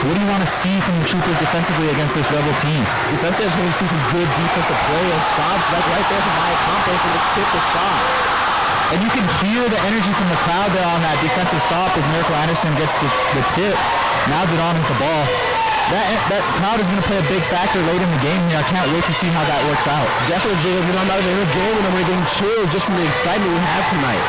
What do you want to see from the Troopers defensively against this Rebel team? Defensively, I just want to see some good defensive play and stops, like right there from my accomplice and the tip the shot. And you can hear the energy from the crowd there on that defensive stop as Miracle Anderson gets the tip. Now Dudon with the ball. That crowd is going to play a big factor late in the game here. I can't wait to see how that works out. Definitely, Jacob. I'm not even in the game and I'm getting chilled just from the excitement we have tonight.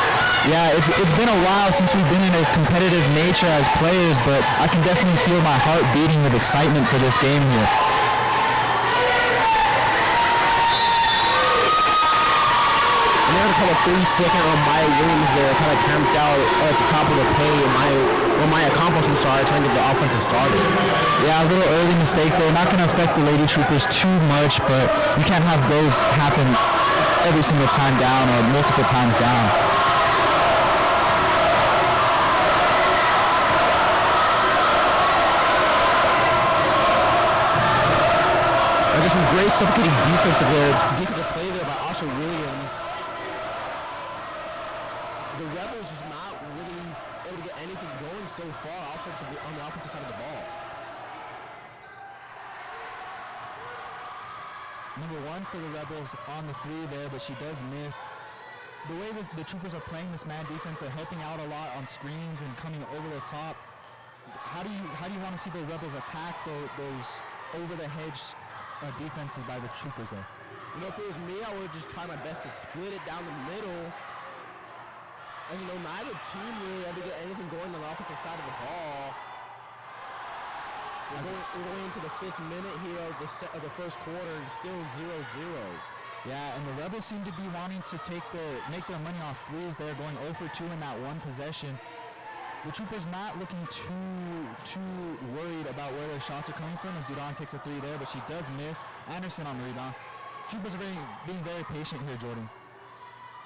Yeah, it's been a while since we've been in a competitive nature as players, but I can definitely feel my heart beating with excitement for this game here. And they had a couple 3-second on Maya Williams there, kind of camped out at the top of the paint, and Maya Campos, trying to get the offensive started. Yeah, a little early mistake there. Not going to affect the Lady Troopers too much, but you can't have those happen every single time down or multiple times down. There's some great suffocating defensive play there by Asha Williams. The Rebels just not really able to get anything going so far offensively on the offensive side of the ball. Number one for the Rebels on the three there, but she does miss. The way that the Troopers are playing this man defense, they're helping out a lot on screens and coming over the top. How do you want to see the Rebels attack those over the hedge defenses by the Troopers there? You know, if it was me, I would just try my best to split it down the middle. And neither team really ever get anything going on the offensive side of the ball. We're going into the 5th minute here of the first quarter, and still 0-0. Yeah, and the Rebels seem to be wanting to make their money off threes. They're going 0 for 2 in that one possession. The Troopers not looking too worried about where their shots are coming from as Dudon takes a 3 there, but she does miss. Anderson on the rebound. Troopers are being very patient here, Jordan.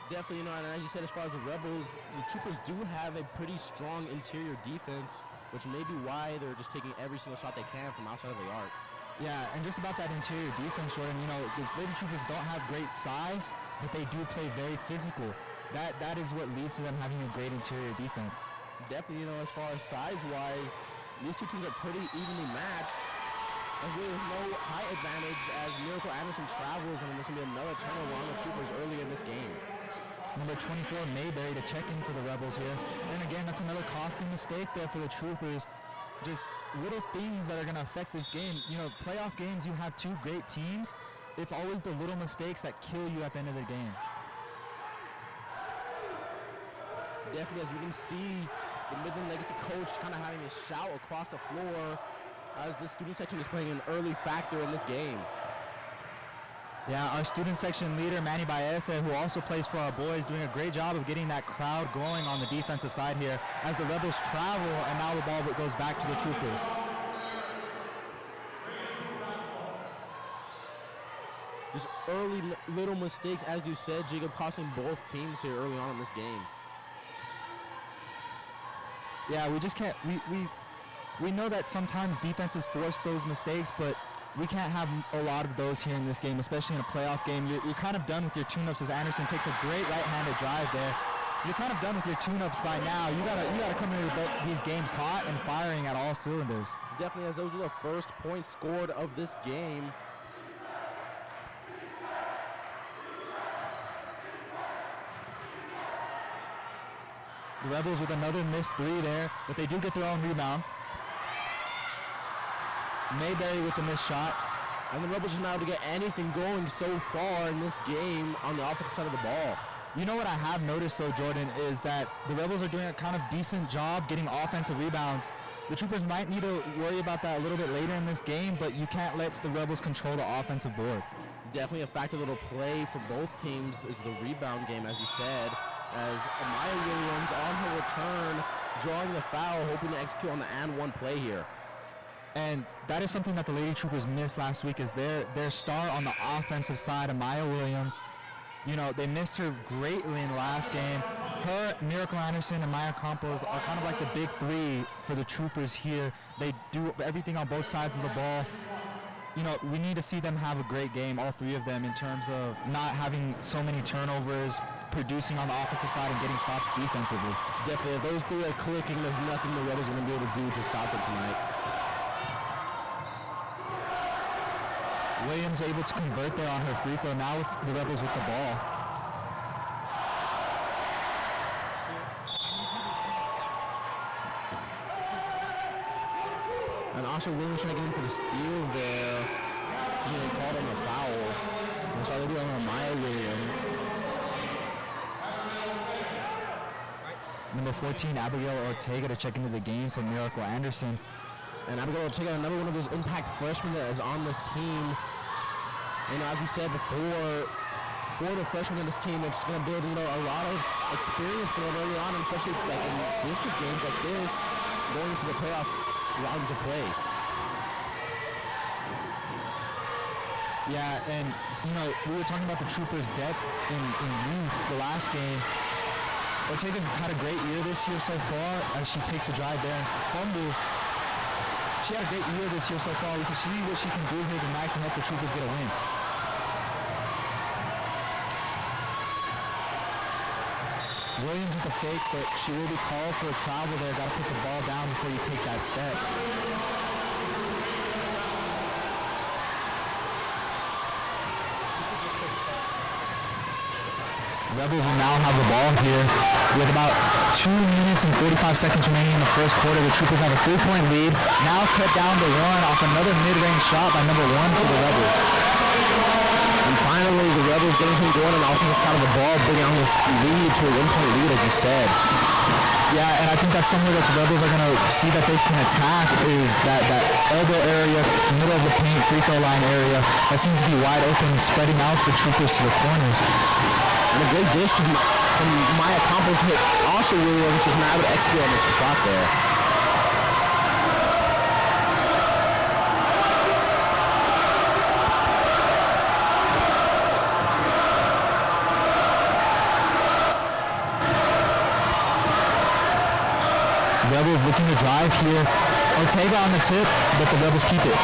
Definitely, and as you said, as far as the Rebels, the Troopers do have a pretty strong interior defense, which may be why they're just taking every single shot they can from outside of the arc. Yeah, and just about that interior defense, Jordan, the Lady Troopers don't have great size, but they do play very physical. That is what leads to them having a great interior defense. Definitely, as far as size-wise, these two teams are pretty evenly matched. There's no height advantage as Miracle Anderson travels, and there's going to be another turnover on the Troopers early in this game. Number 24, Mayberry, to check in for the Rebels here. And again, that's another costly mistake there for the Troopers. Just little things that are going to affect this game. Playoff games, you have two great teams. It's always the little mistakes that kill you at the end of the game. Definitely, as we can see, the Midland Legacy coach kind of having a shout across the floor as the student section is playing an early factor in this game. Yeah, our student section leader, Manny Baeza, who also plays for our boys, doing a great job of getting that crowd going on the defensive side here as the Rebels travel, and now the ball goes back to the Troopers. Just early little mistakes, as you said, Jacob, costing both teams here early on in this game. Yeah, we just can't, we know that sometimes defenses force those mistakes, but we can't have a lot of those here in this game, especially in a playoff game. You're kind of done with your tune-ups as Anderson takes a great right-handed drive there. You're kind of done with your tune-ups by now. You gotta come into these games hot and firing at all cylinders. Definitely, as those are the first points scored of this game. The Rebels with another missed 3 there, but they do get their own rebound. Mayberry with the missed shot. And the Rebels just not able to get anything going so far in this game on the offensive side of the ball. You know what I have noticed though, Jordan, is that the Rebels are doing a kind of decent job getting offensive rebounds. The Troopers might need to worry about that a little bit later in this game, but you can't let the Rebels control the offensive board. Definitely a factor little play for both teams is the rebound game, as you said, as Amaya Williams on her return, drawing the foul, hoping to execute on the and one play here. And that is something that the Lady Troopers missed last week, is their star on the offensive side, Amaya Williams. They missed her greatly in the last game. Her, Miracle Anderson, and Maya Campos are kind of like the big three for the Troopers here. They do everything on both sides of the ball. We need to see them have a great game, all three of them, in terms of not having so many turnovers, producing on the offensive side, and getting stops defensively. Definitely, if those three are clicking, there's nothing the Rebels are going to be able to do to stop them tonight. Williams able to convert there on her free throw. Now the Rebels with the ball. And Asha Williams trying to get in for the steal there. They called him a foul. And so they're doing on Maya Williams. Number 14, Abigail Ortega to check into the game for Miracle Anderson. And Abigail Ortega, another one of those impact freshmen that is on this team. As we said before, for the freshmen in this team, it's going to build, a lot of experience for them early on, and especially like in district games like this, going to the playoff rounds of play. Yeah, and we were talking about the Troopers' depth in youth the last game. Ortega's had a great year this year so far as she takes a drive there and fumbles. She had a great year this year so far. We can see what she can do here tonight to help the Troopers get a win. Williams with the fake, but she will be called for a travel there. Got to put the ball down before you take that step. Rebels will now have the ball here with about 2 minutes and 45 seconds remaining in the first quarter. The Troopers have a 3-point lead. Now cut down to 1 off another mid-range shot by number 1 for the Rebels. And finally, the Rebels getting some going on the offensive side of the ball, bringing on this lead to a 1-point lead, as you said. Yeah, and I think that's somewhere that the Rebels are going to see that they can attack is that elbow area, middle of the paint, free throw line area. That seems to be wide open, spreading out the Troopers to the corners. And a great dish from Maya Campos hit Asha Williams, was not able to execute on this shot there. Rebels looking to drive here. Ortega on the tip, but the Rebels keep it.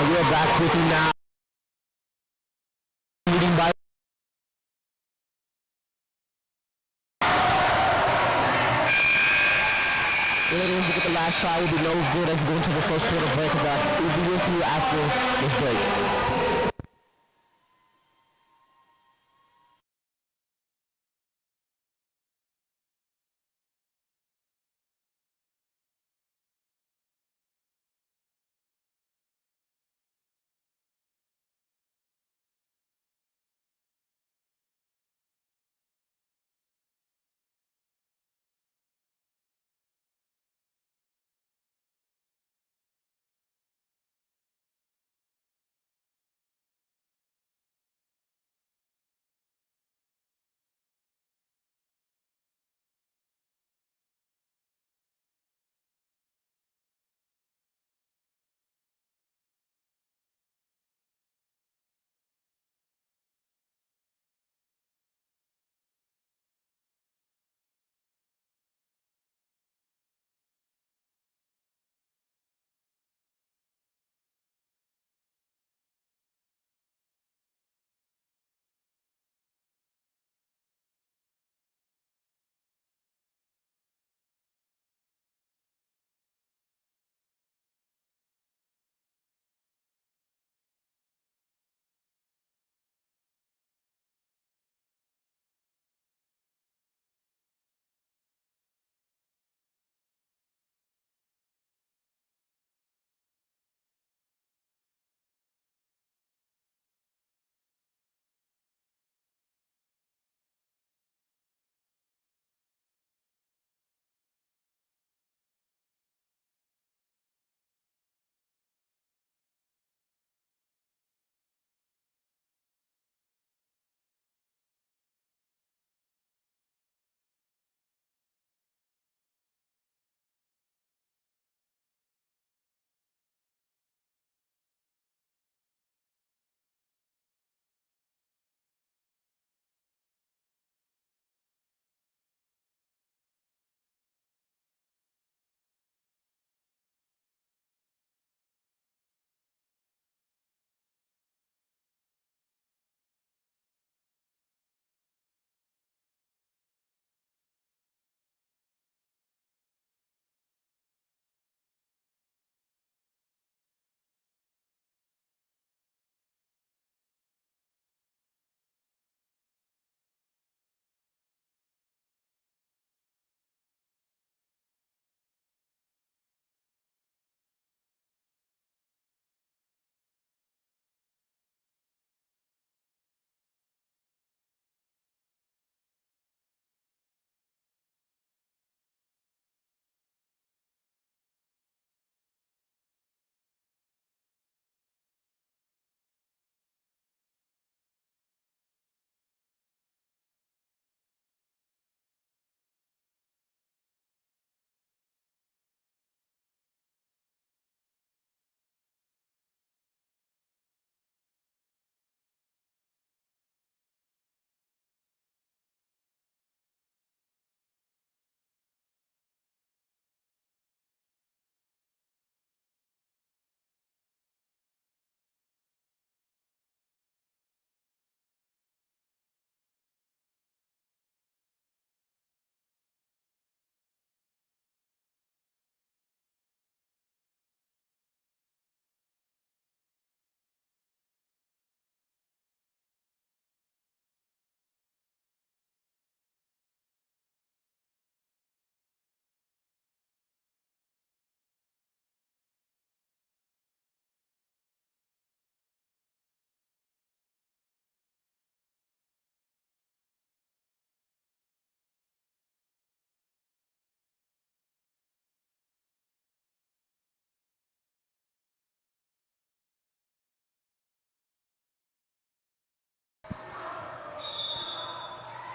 We are back with you now. Leading by Ladies, look at the last try will be no good as we go into the first quarter break. But we'll be with you after this break.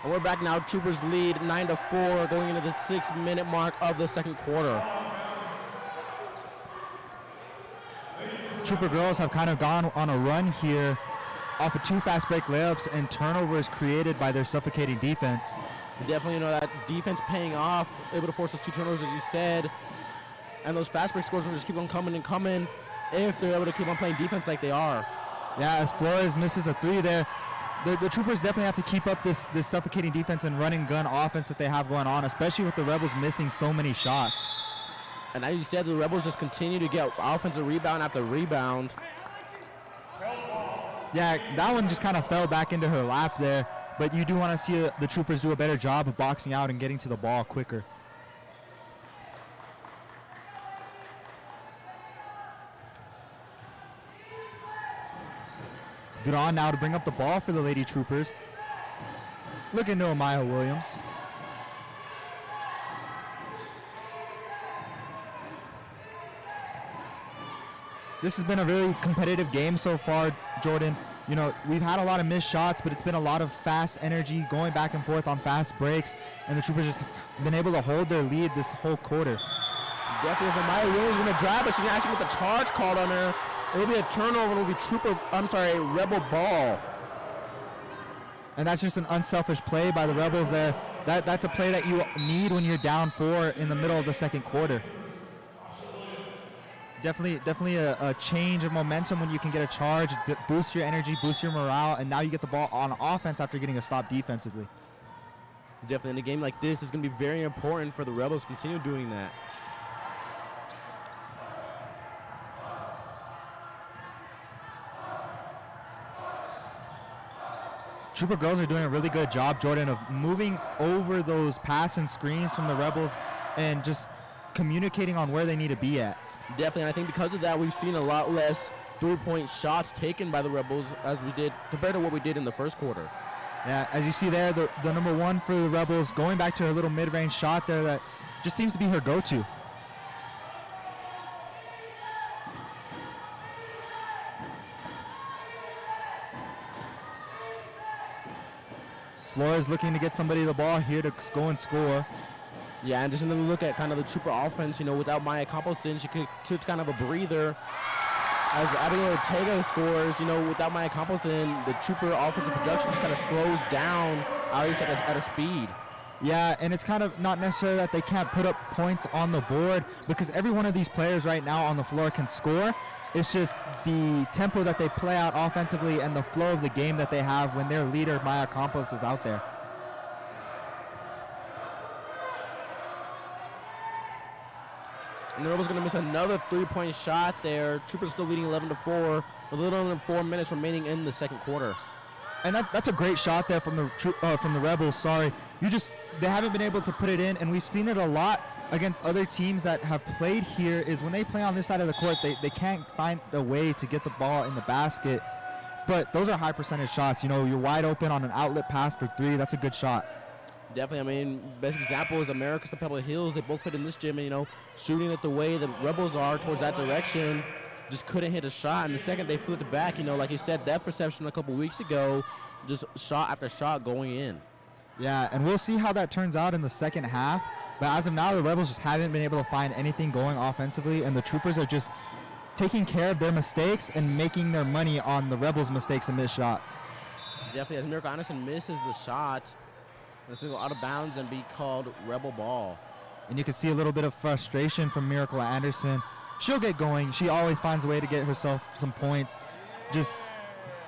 And we're back now. Troopers lead 9-4 going into the 6-minute mark of the second quarter. Trooper girls have kind of gone on a run here off of 2 fast break layups and turnovers created by their suffocating defense. Definitely, that defense paying off, able to force those 2 turnovers, as you said. And those fast break scores will just keep on coming and coming. if they're able to keep on playing defense like they are. Yeah, as Flores misses a 3 there, the Troopers definitely have to keep up this suffocating defense and run and gun offense that they have going on, especially with the Rebels missing so many shots. And as you said, the Rebels just continue to get offensive rebound after rebound. Yeah, that one just kind of fell back into her lap there, but you do want to see the Troopers do a better job of boxing out and getting to the ball quicker. Good on now to bring up the ball for the Lady Troopers. Looking to Amaya Williams. This has been a really competitive game so far, Jordan. You know, we've had a lot of missed shots, but it's been a lot of fast energy going back and forth on fast breaks, and the Troopers just been able to hold their lead this whole quarter. Definitely is Amaya Williams going to drive, but she's actually get the charge called on her. It'll be a turnover. It'll be Rebel ball. And that's just an unselfish play by the Rebels there. That's a play that you need when you're down 4 in the middle of the second quarter. Definitely a change of momentum when you can get a charge, boost your energy, boost your morale, and now you get the ball on offense after getting a stop defensively. Definitely in a game like this, it's going to be very important for the Rebels to continue doing that. Trooper girls are doing a really good job, Jordan, of moving over those pass and screens from the Rebels and just communicating on where they need to be at. Definitely, and I think because of that, we've seen a lot less three-point shots taken by the Rebels as we did compared to what we did in the first quarter. Yeah, as you see there, the number 1 for the Rebels going back to her little mid-range shot there that just seems to be her go-to. Flores looking to get somebody the ball here to go and score. Yeah, and just another look at kind of the Trooper offense, you know, without Maya Campos in, she took kind of a breather. As Abigail Ortega scores, you know, without Maya Campos in, the Trooper offensive production just kind of slows down, at least at a speed. Yeah, and it's kind of not necessarily that they can't put up points on the board, because every one of these players right now on the floor can score. It's just the tempo that they play out offensively and the flow of the game that they have when their leader, Maya Campos, is out there. And the Rebels going to miss another three-point shot there. Troopers still leading 11-4. A little under 4 minutes remaining in the second quarter. And that's a great shot there from the Rebels. Sorry, they haven't been able to put it in, and we've seen it a lot against other teams that have played here. Is when they play on this side of the court, they can't find a way to get the ball in the basket. But those are high percentage shots. You know, you're wide open on an outlet pass for 3. That's a good shot. Definitely. I mean, best example is America's of Pebble Hills. They both played in this gym, and, you know, shooting it the way the Rebels are towards that direction, just couldn't hit a shot. And the second they flipped it back, you know, like you said, that perception a couple weeks ago, just shot after shot going in. Yeah, and we'll see how that turns out in the second half. But as of now, the Rebels just haven't been able to find anything going offensively, and the Troopers are just taking care of their mistakes and making their money on the Rebels' mistakes and missed shots. Definitely, as Miracle Anderson misses the shot, it's going to go out of bounds and be called Rebel ball. And you can see a little bit of frustration from Miracle Anderson. She'll get going. She always finds a way to get herself some points. Just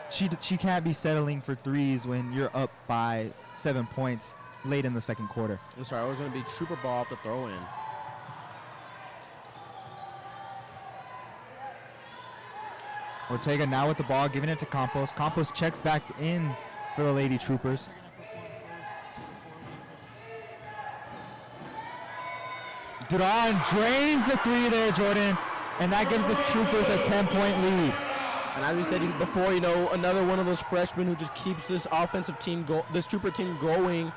she can't be settling for threes when you're up by 7 points late in the second quarter. I'm sorry, it was going to be Trooper ball off the throw-in. Ortega now with the ball, giving it to Campos. Campos checks back in for the Lady Troopers. Duran drains the 3 there, Jordan, and that gives the Troopers a 10-point lead. And as we said before, you know, another one of those freshmen who just keeps this offensive team, this Trooper team going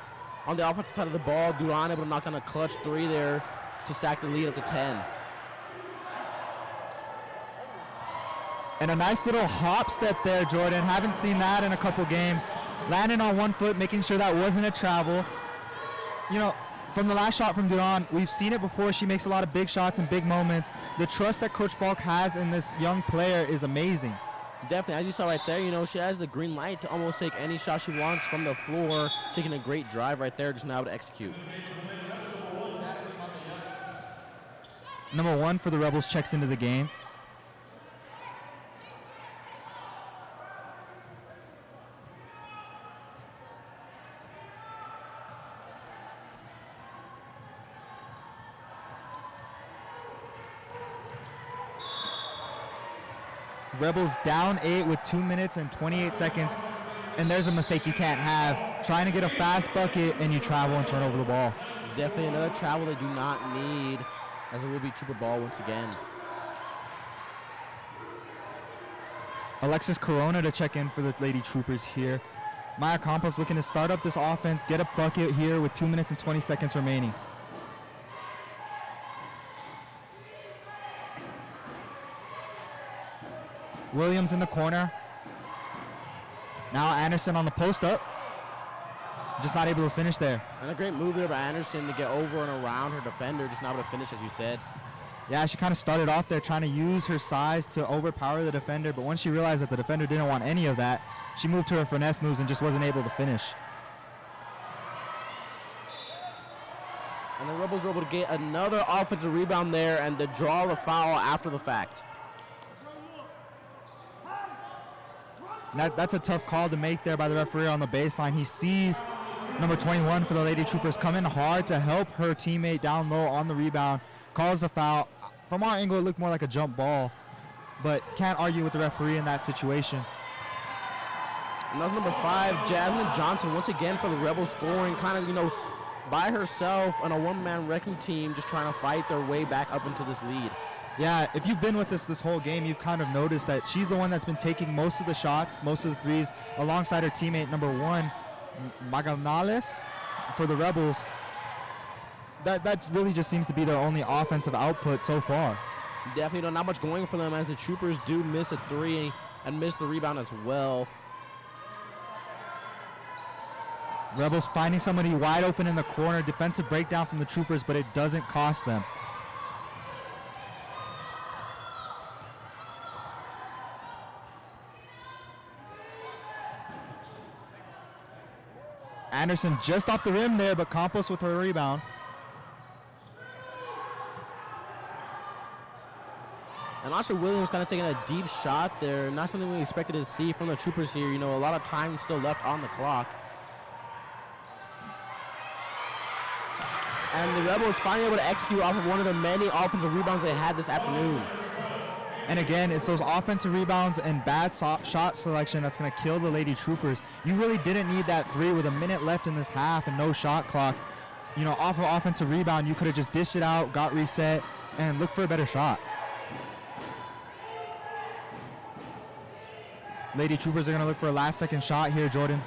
on the offensive side of the ball. Duran able to knock on a clutch 3 there to stack the lead up to 10. And a nice little hop step there, Jordan. Haven't seen that in a couple games. Landing on 1 foot, making sure that wasn't a travel. You know, from the last shot from Duran, we've seen it before. She makes a lot of big shots and big moments. The trust that Coach Falk has in this young player is amazing. Definitely, as you saw right there, you know, she has the green light to almost take any shot she wants from the floor, taking a great drive right there, just now to execute. Number 1 for the Rebels checks into the game. Rebels down 8 with 2 minutes and 28 seconds. And there's a mistake you can't have. Trying to get a fast bucket and you travel and turn over the ball. Definitely another travel they do not need, as it will be Trooper ball once again. Alexis Corona to check in for the Lady Troopers here. Maya Campos looking to start up this offense, get a bucket here with 2 minutes and 20 seconds remaining. Williams in the corner. Now Anderson on the post up. Just not able to finish there. And a great move there by Anderson to get over and around her defender, just not able to finish, as you said. Yeah, she kind of started off there trying to use her size to overpower the defender, but once she realized that the defender didn't want any of that, she moved to her finesse moves and just wasn't able to finish. And the Rebels were able to get another offensive rebound there and to draw the foul after the fact. That's a tough call to make there by the referee on the baseline. He sees number 21 for the Lady Troopers come in hard to help her teammate down low on the rebound, calls the foul. From our angle, it looked more like a jump ball, but can't argue with the referee in that situation. And that's number 5, Jasmine Johnson, once again for the Rebels scoring, kind of, by herself on a one-man wrecking team, just trying to fight their way back up into this lead. Yeah, if you've been with us this whole game, you've kind of noticed that she's the one that's been taking most of the shots, most of the threes, alongside her teammate, number 1, Maganales, for the Rebels. That really just seems to be their only offensive output so far. Definitely not much going for them, as the Troopers do miss a 3 and miss the rebound as well. Rebels finding somebody wide open in the corner. Defensive breakdown from the Troopers, but it doesn't cost them. Anderson just off the rim there, but Campos with her rebound. And also Williams kind of taking a deep shot there. Not something we expected to see from the Troopers here. A lot of time still left on the clock. And the Rebels finally able to execute off of one of the many offensive rebounds they had this afternoon. And again, it's those offensive rebounds and bad shot selection that's going to kill the Lady Troopers. You really didn't need that 3 with a minute left in this half and no shot clock. Off of offensive rebound, you could have just dished it out, got reset, and looked for a better shot. Lady Troopers are going to look for a last-second shot here, Jordan.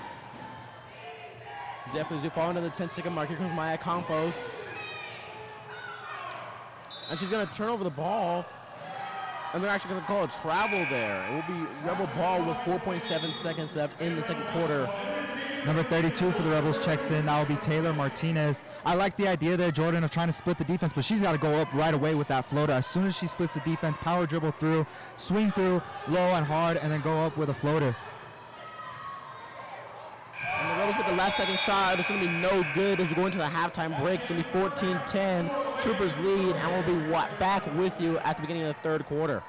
Definitely, as we fall into the 10-second mark, here comes Maya Campos. And she's going to turn over the ball. And they're actually going to call a travel there. It will be Rebel ball with 4.7 seconds left in the second quarter. Number 32 for the Rebels checks in. That will be Taylor Martinez. I like the idea there, Jordan, of trying to split the defense, but she's got to go up right away with that floater. As soon as she splits the defense, power dribble through, swing through, low and hard, and then go up with a floater. And the Rebels get the last second shot. It's going to be no good as we go into the halftime break. It's going to be 14-10. Troopers lead, and we'll be back with you at the beginning of the third quarter.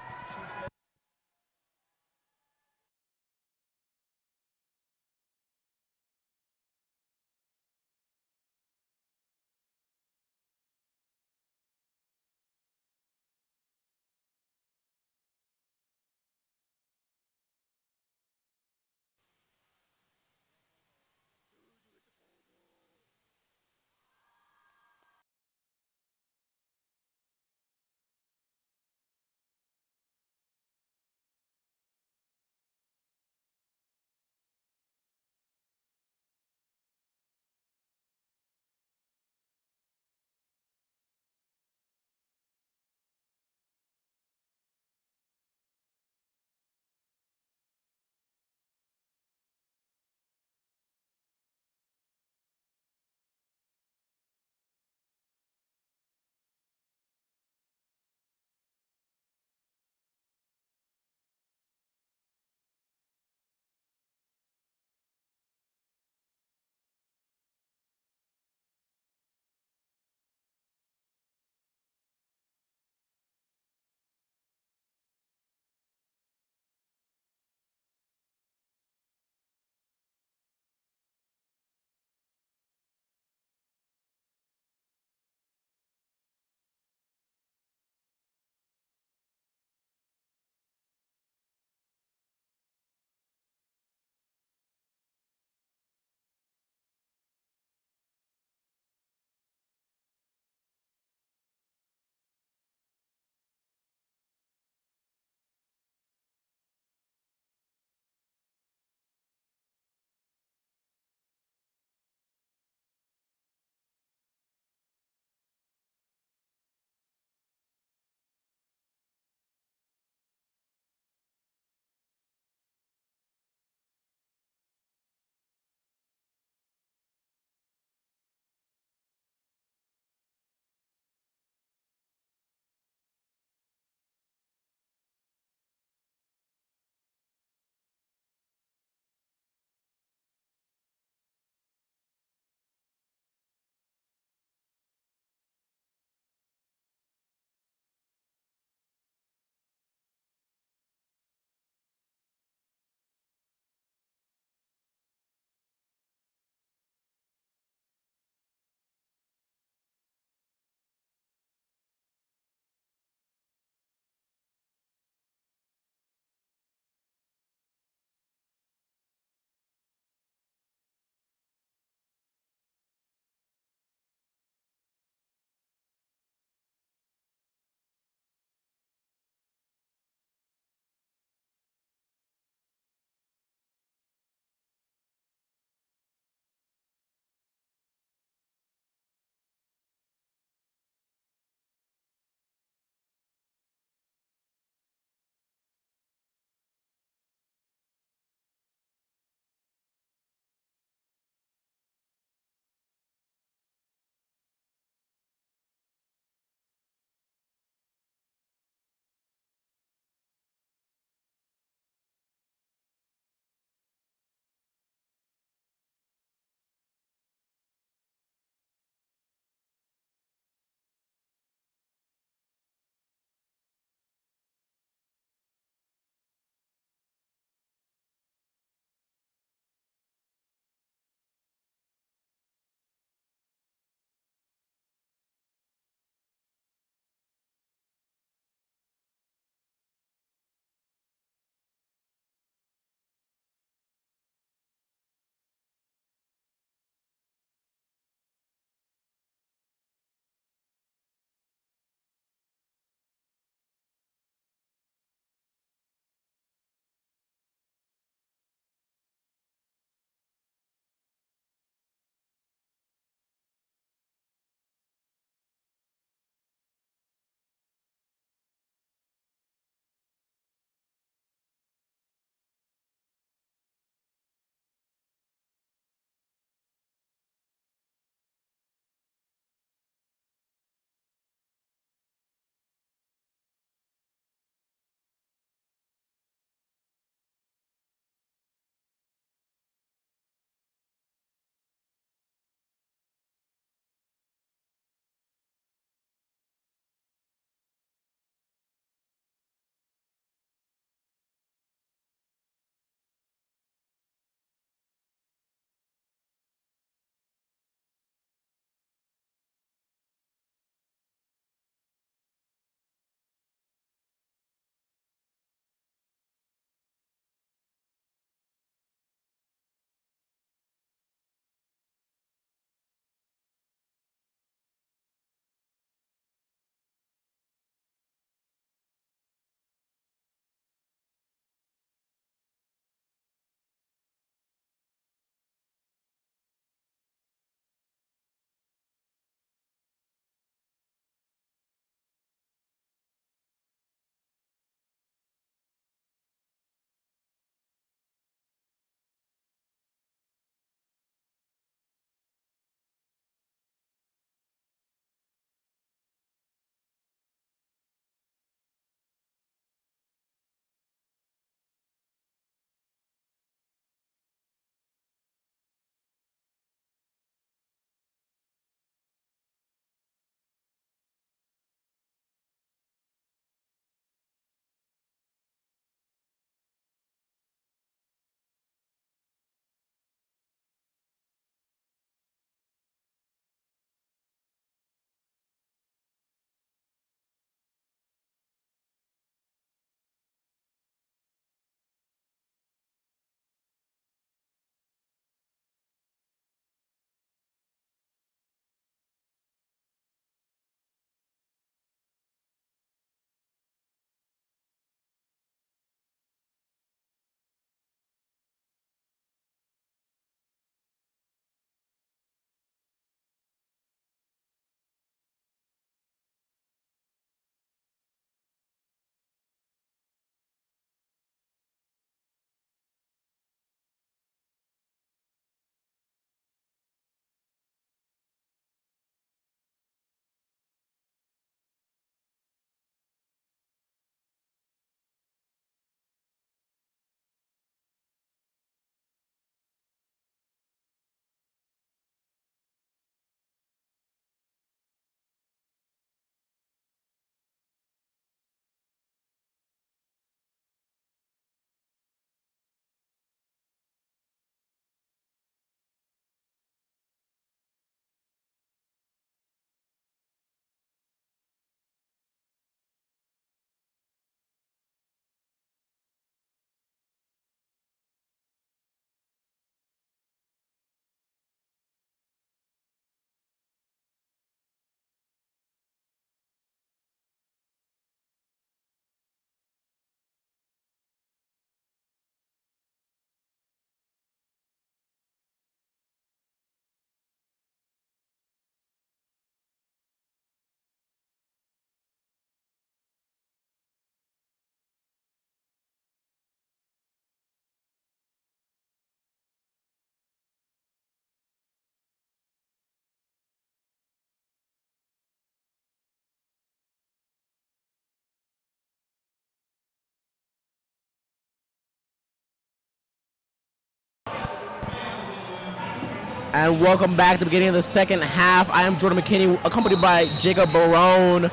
And welcome back to the beginning of the second half. I am Jordan McKinney, accompanied by Jacob Barone.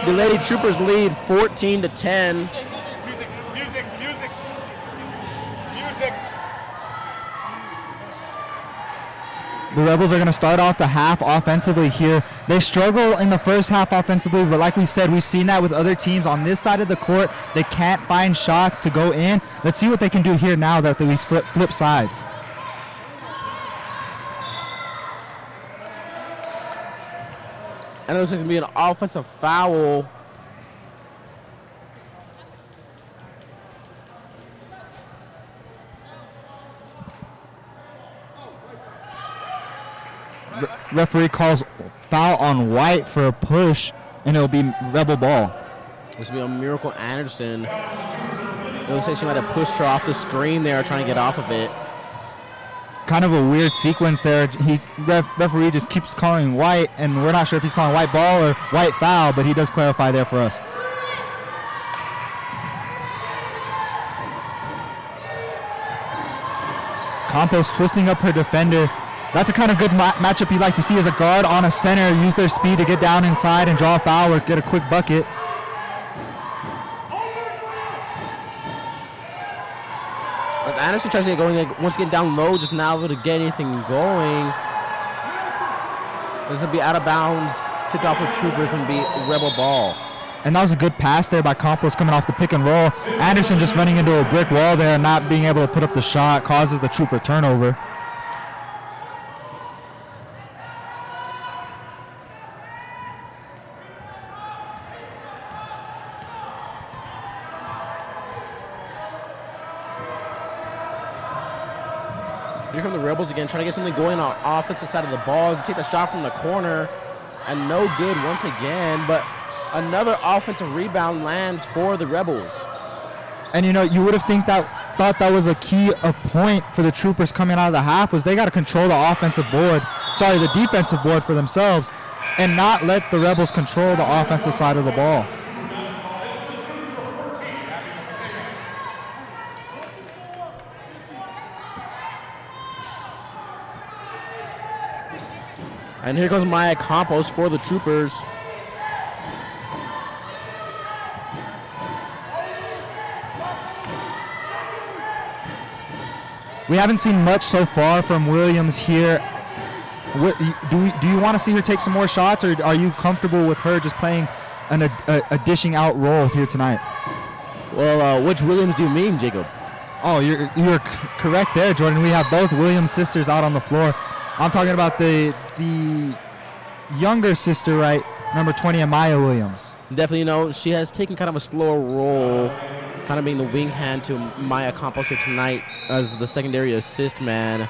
The Lady Troopers lead 14-10. Music. The Rebels are going to start off the half offensively here. They struggle in the first half offensively, but like we said, we've seen that with other teams on this side of the court. They can't find shots to go in. Let's see what they can do here now that we flip sides. And it looks like it's going to be an offensive foul. Referee calls foul on White for a push, and it'll be Rebel ball. This will be on Miracle Anderson. It looks like she might have pushed her off the screen there, trying to get off of it. Kind of a weird sequence there. Referee just keeps calling White, and we're not sure if he's calling White ball or White foul, but he does clarify there for us. Campos twisting up her defender. That's a kind of good matchup you like to see as a guard on a center. Use their speed to get down inside and draw a foul or get a quick bucket. As Anderson tries to get going, once again down low, just not able to get anything going. This will be out of bounds, tipped off for Troopers and be Rebel ball. And that was a good pass there by Campos coming off the pick and roll. Anderson just running into a brick wall there and not being able to put up the shot causes the Trooper turnover. Here come the Rebels again, trying to get something going on offensive side of the ball. As they take the shot from the corner, and no good once again. But another offensive rebound lands for the Rebels. And you know, you would have thought that was a key point for the Troopers coming out of the half was they got to control the the defensive board for themselves, and not let the Rebels control the offensive side of the ball. And here comes Maya Campos for the Troopers. We haven't seen much so far from Williams here. Do you want to see her take some more shots, or are you comfortable with her just playing a dishing out role here tonight? Well, which Williams do you mean, Jacob? Oh, you're correct there, Jordan. We have both Williams sisters out on the floor. I'm talking about the younger sister, right? Number 20, Amaya Williams. Definitely, she has taken kind of a slower role, kind of being the wing hand to Maya Campos here tonight as the secondary assist man.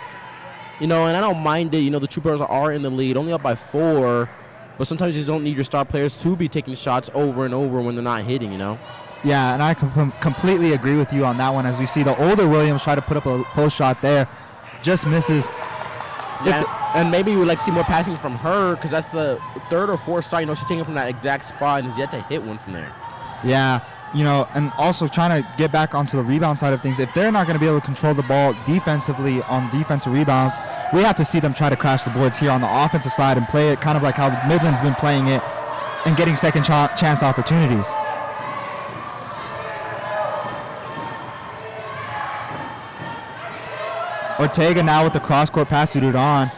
And I don't mind it. The Troopers are in the lead, only up by 4, but sometimes you just don't need your star players to be taking shots over and over when they're not hitting, Yeah, and I completely agree with you on that one, as we see the older Williams try to put up a post shot there. Just misses. Yeah, and maybe we would like to see more passing from her, because that's the third or fourth shot. She's taking from that exact spot and has yet to hit one from there. Yeah, and also trying to get back onto the rebound side of things. If they're not going to be able to control the ball defensively on defensive rebounds, we have to see them try to crash the boards here on the offensive side and play it kind of like how Midland's been playing it and getting second chance opportunities. Ortega now with the cross-court pass to Duran.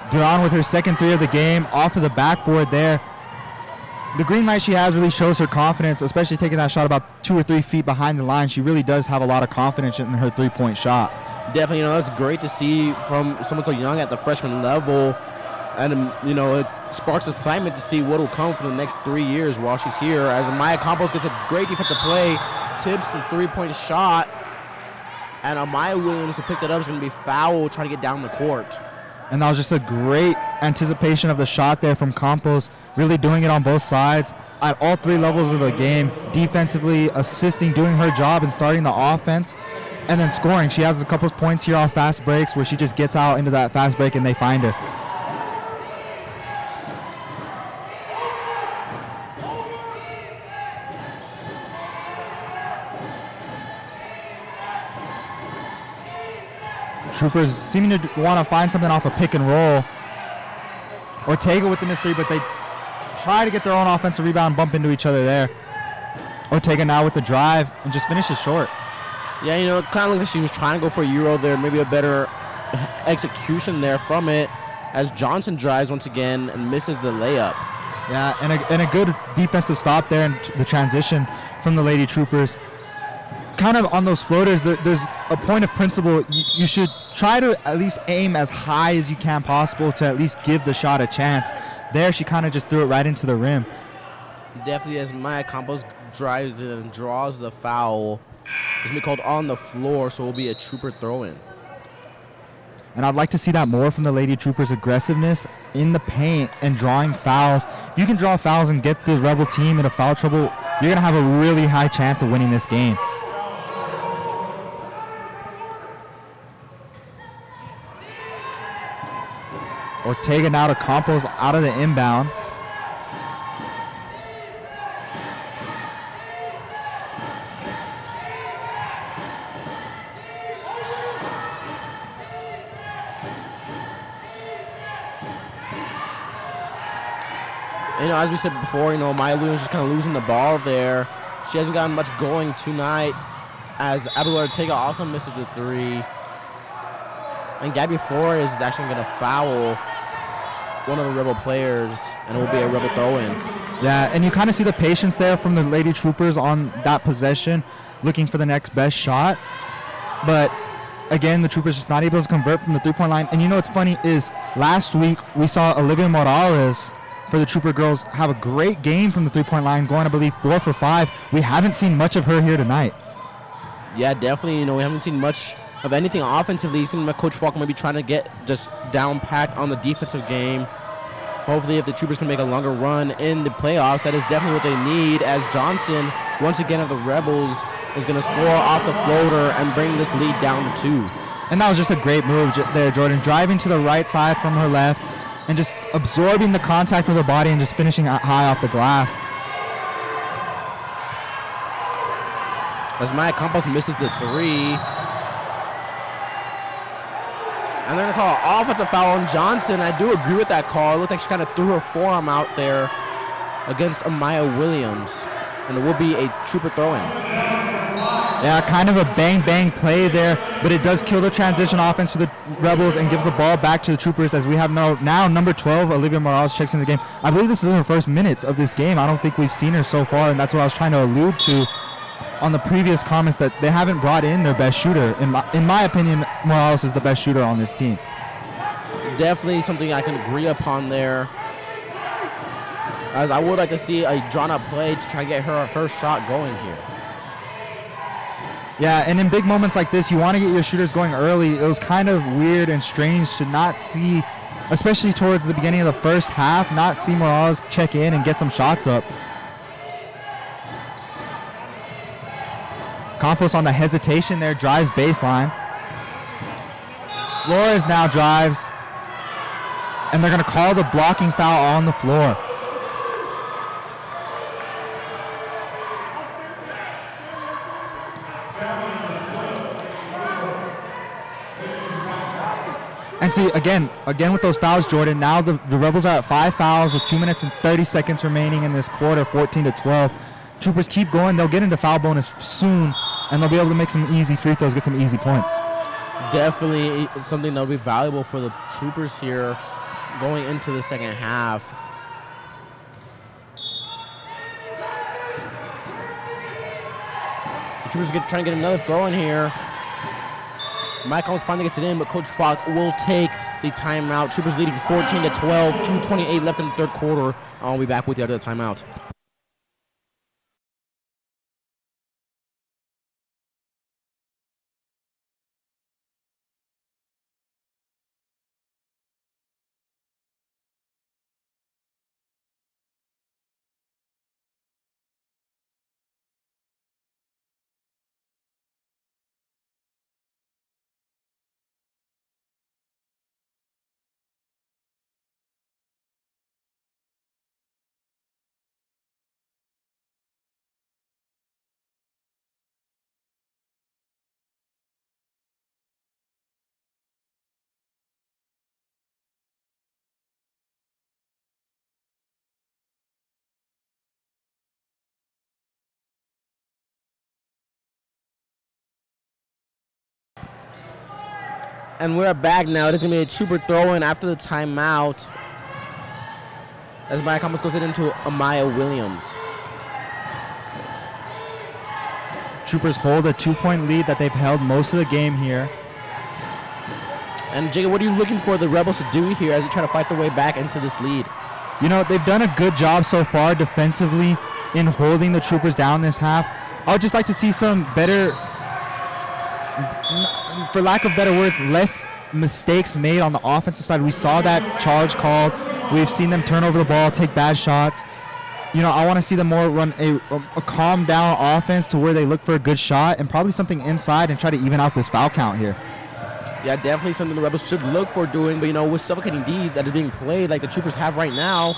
Duran with her second 3 of the game off of the backboard there. The green light she has really shows her confidence, especially taking that shot about 2 or 3 feet behind the line. She really does have a lot of confidence in her 3-point shot. Definitely, that's great to see from someone so young at the freshman level. And, it sparks excitement to see what will come for the next 3 years while she's here. As Maya Campos gets a great defensive play, tips the 3-point shot, and Amaya Williams, who picked it up, is going to be fouled trying to get down the court. And that was just a great anticipation of the shot there from Campos, really doing it on both sides at all 3 levels of the game, defensively, assisting, doing her job and starting the offense, and then scoring. She has a couple of points here off fast breaks where she just gets out into that fast break and they find her. Troopers seeming to want to find something off a pick and roll. Ortega with the missed three, but they try to get their own offensive rebound, bump into each other there. Ortega now with the drive and just finishes short. Yeah, you know, it kind of looked like she was trying to go for a Euro there, maybe a better execution there from it, as Johnson drives once again and misses the layup. Yeah, and a good defensive stop there in the transition from the Lady Troopers. Kind of on those floaters, there's a point of principle. You should try to at least aim as high as you can possible to at least give the shot a chance. There, she kind of just threw it right into the rim. Definitely, as Maya Campos drives it and draws the foul. It's going to be called on the floor, so it will be a Trooper throw-in. And I'd like to see that more from the Lady Troopers' aggressiveness in the paint and drawing fouls. If you can draw fouls and get the Rebel team into foul trouble, you're going to have a really high chance of winning this game. Ortega now to Campos out of the inbound. You know, as we said before, you know, Maya Williams just kind of losing the ball there. She hasn't gotten much going tonight, as Abigail Ortega also misses a three. And Gabby Flores is actually going to foul one of the Rebel players, and it will be a Rebel throw-in. Yeah, and you kind of see the patience there from the Lady Troopers on that possession, looking for the next best shot. But again, the Troopers just not able to convert from the three-point line. And you know what's funny is last week we saw Olivia Morales for the Trooper girls have a great game from the three-point line, going, I believe, 4 for 5. We haven't seen much of her here tonight. Yeah, definitely. You know, we haven't seen much of anything offensively. It seems like Coach Falk might be trying to get just down pat on the defensive game. Hopefully, if the Troopers can make a longer run in the playoffs, that is definitely what they need, as Johnson, once again of the Rebels, is going to score off the floater and bring this lead down to 2. And that was just a great move there, Jordan. Driving to the right side from her left and just absorbing the contact with her body and just finishing high off the glass. As Maya Campos misses the three. And they're going to call an offensive foul on Johnson. I do agree with that call. It looked like she kind of threw her forearm out there against Amaya Williams. And it will be a Trooper throw-in. Yeah, kind of a bang-bang play there, but it does kill the transition offense for the Rebels and gives the ball back to the Troopers, as we have now number 12, Olivia Morales, checks in the game. I believe this is her first minutes of this game. I don't think we've seen her so far, and that's what I was trying to allude to on the previous comments, that they haven't brought in their best shooter. In my opinion, Morales is the best shooter on this team. Definitely something I can agree upon there, as I would like to see a drawn-up play to try to get her shot going here. Yeah, and in big moments like this, you want to get your shooters going early. It was kind of weird and strange to not see, especially towards the beginning of the first half, not see Morales check in and get some shots up. Campos on the hesitation there, drives baseline. Flores now drives, and they're going to call the blocking foul on the floor. And see, again with those fouls, Jordan, now the Rebels are at 5 fouls with 2 minutes and 30 seconds remaining in this quarter, 14-12. Troopers keep going. They'll get into foul bonus soon, and they'll be able to make some easy free throws, get some easy points. Definitely something that will be valuable for the Troopers here going into the second half. The Troopers trying to get another throw in here. Mike Holmes finally gets it in, but Coach Falk will take the timeout. Troopers leading 14-12, 2:28 left in the third quarter. I'll be back with you after the timeout. And we're back now. It is going to be a Trooper throw-in after the timeout. As Maya Campos goes it into Amaya Williams. Troopers hold a 2-point lead that they've held most of the game here. And Jacob, what are you looking for the Rebels to do here as they try to fight their way back into this lead? You know, they've done a good job so far defensively in holding the Troopers down this half. I would just like to see some better, for lack of better words, less mistakes made on the offensive side. We saw that charge called. We've seen them turn over the ball, take bad shots. You know, I want to see them more run a calm down offense to where they look for a good shot and probably something inside and try to even out this foul count here. Yeah, definitely something the Rebels should look for doing. But, you know, with suffocating D that is being played like the Troopers have right now,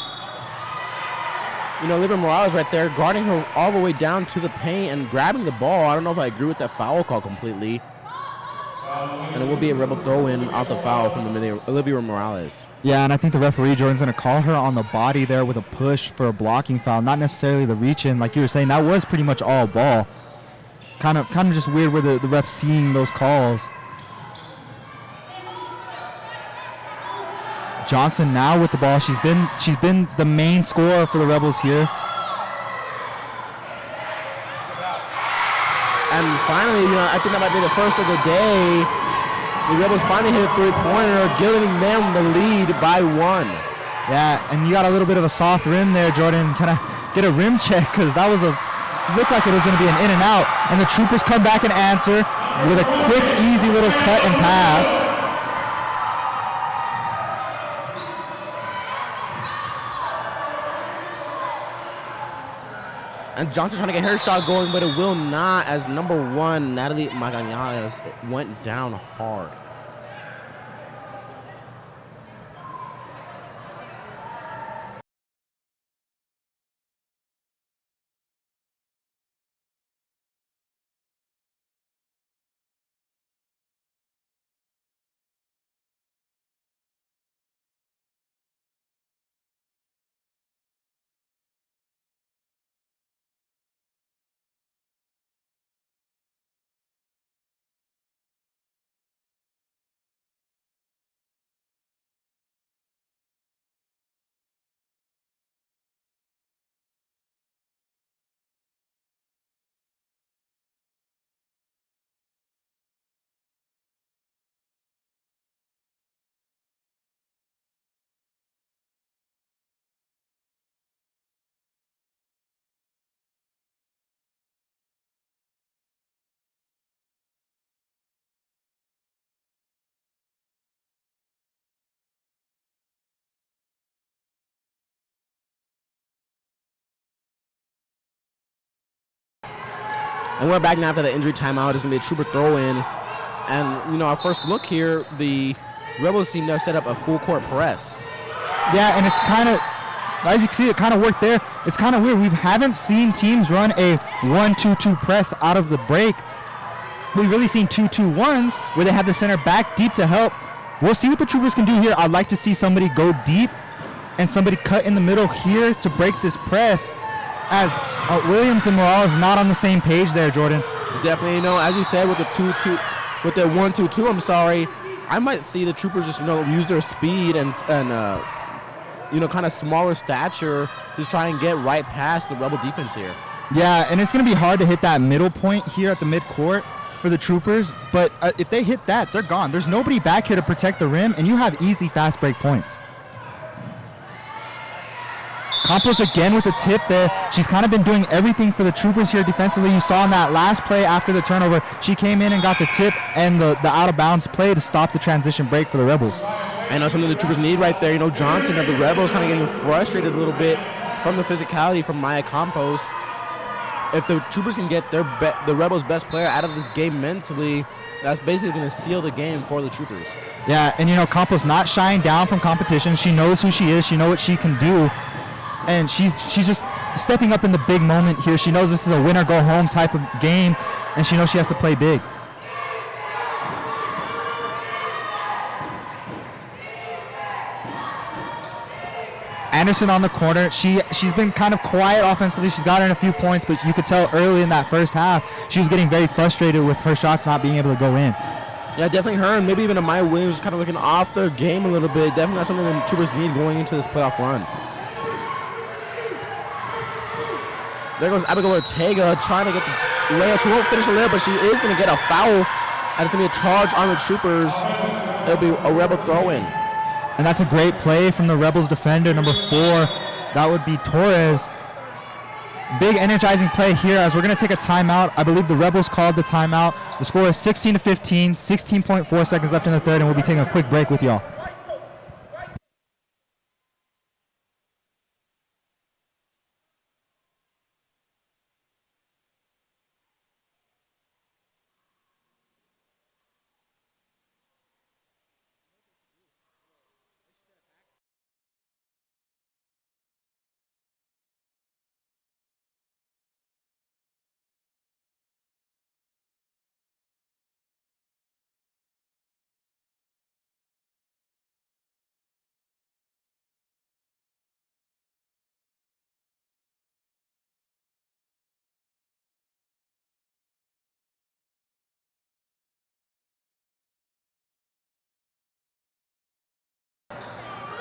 you know, Olivia Morales right there guarding her all the way down to the paint and grabbing the ball. I don't know if I agree with that foul call completely. And it will be a Rebel throw-in off the foul from Olivia Morales. Yeah, and I think the referee, Jordan's going to call her on the body there with a push for a blocking foul, not necessarily the reach-in. Like you were saying, that was pretty much all ball. Kind of just weird where the ref's seeing those calls. Johnson now with the ball. She's been the main scorer for the Rebels here. And finally, you know, I think that might be the first of the day. The Rebels finally hit a three-pointer, giving them the lead by 1. Yeah, and you got a little bit of a soft rim there, Jordan. Can I get a rim check? Because that was looked like it was going to be an in and out. And the Troopers come back and answer with a quick, easy little cut and pass. And Johnson trying to get her shot going, but it will not, as number 1, Natalie Magallanes, went down hard. And we're back now after the injury timeout. It's going to be a Trooper throw-in. And, you know, our first look here, the Rebels seem to have set up a full-court press. Yeah, and it's kind of, as you can see, it kind of worked there. It's kind of weird. We haven't seen teams run a 1-2-2 press out of the break. We've really seen 2-2-1s where they have the center back deep to help. We'll see what the Troopers can do here. I'd like to see somebody go deep and somebody cut in the middle here to break this press, as Williams and Morales not on the same page there, Jordan. Definitely, you know, as you said, with the 2-2, with the 1-2-2, I'm sorry, I might see the Troopers just, you know, use their speed and you know, kind of smaller stature, just try and get right past the Rebel defense here. Yeah, and it's going to be hard to hit that middle point here at the midcourt for the Troopers, but if they hit that, they're gone. There's nobody back here to protect the rim, and you have easy fast break points. Campos again with the tip there. She's kind of been doing everything for the Troopers here defensively. You saw in that last play after the turnover, she came in and got the tip and the out-of-bounds play to stop the transition break for the Rebels. I know something the Troopers need right there. You know, Johnson of the Rebels kind of getting frustrated a little bit from the physicality from Maya Campos. If the Troopers can get the Rebels' best player out of this game mentally, that's basically going to seal the game for the Troopers. Yeah, and you know, Campos not shying down from competition. She knows who she is. She knows what she can do. And she's just stepping up in the big moment here. She knows this is a winner-go-home type of game, and she knows she has to play big. Anderson on the corner. She's been kind of quiet offensively. She's gotten a few points, but you could tell early in that first half she was getting very frustrated with her shots not being able to go in. Yeah, definitely her, and maybe even Amaya Williams kind of looking off their game a little bit. Definitely not something the Troopers need going into this playoff run. There goes Abigail Ortega trying to get the layup. She won't finish the layup, but she is going to get a foul, and it's going to be a charge on the Troopers. It'll be a Rebel throw-in. And that's a great play from the Rebels defender, number 4. That would be Torres. Big energizing play here as we're going to take a timeout. I believe the Rebels called the timeout. The score is 16-15, 16.4 seconds left in the third, and we'll be taking a quick break with y'all.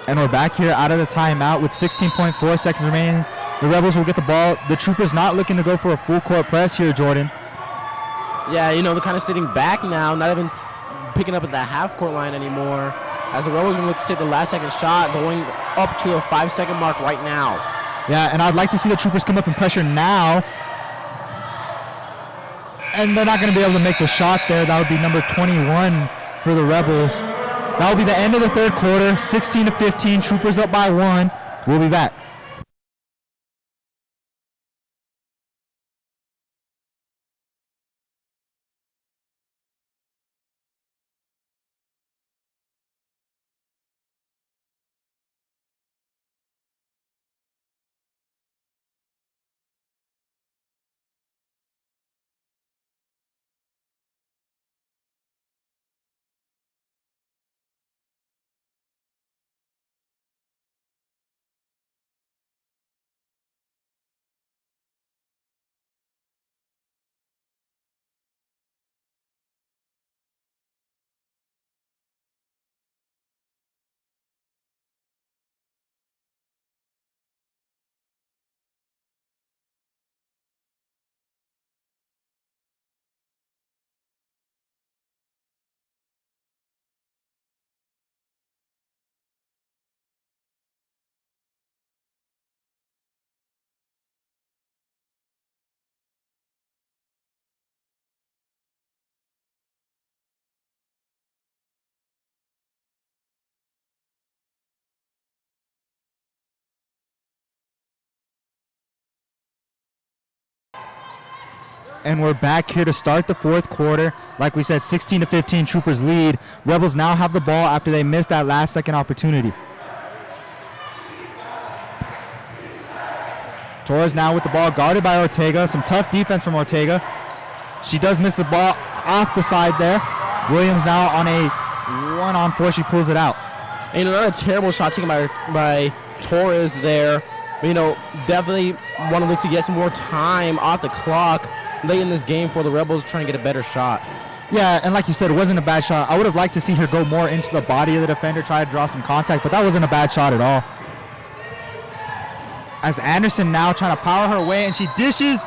And we're back here out of the timeout with 16.4 seconds remaining. The Rebels will get the ball. The Troopers not looking to go for a full court press here, Jordan. Yeah, they're kind of sitting back now, not even picking up at the half-court line anymore. As the Rebels are going to look to take the last-second shot, going up to a 5-second mark right now. Yeah, and I'd like to see the Troopers come up and pressure now. And they're not going to be able to make the shot there. That would be number 21 for the Rebels. That will be the end of the third quarter, 16-15, Troopers up by 1. We'll be back. And we're back here to start the fourth quarter. Like we said, 16-15, Troopers lead. Rebels now have the ball after they missed that last-second opportunity. Torres now with the ball, guarded by Ortega. Some tough defense from Ortega. She does miss the ball off the side there. Williams now on a 1-on-4. She pulls it out. And another terrible shot taken by Torres there. Definitely want to look to get some more time off the clock late in this game for the Rebels, trying to get a better shot. Yeah, and like you said, it wasn't a bad shot. I would have liked to see her go more into the body of the defender, try to draw some contact, but that wasn't a bad shot at all. As Anderson now trying to power her away, and she dishes.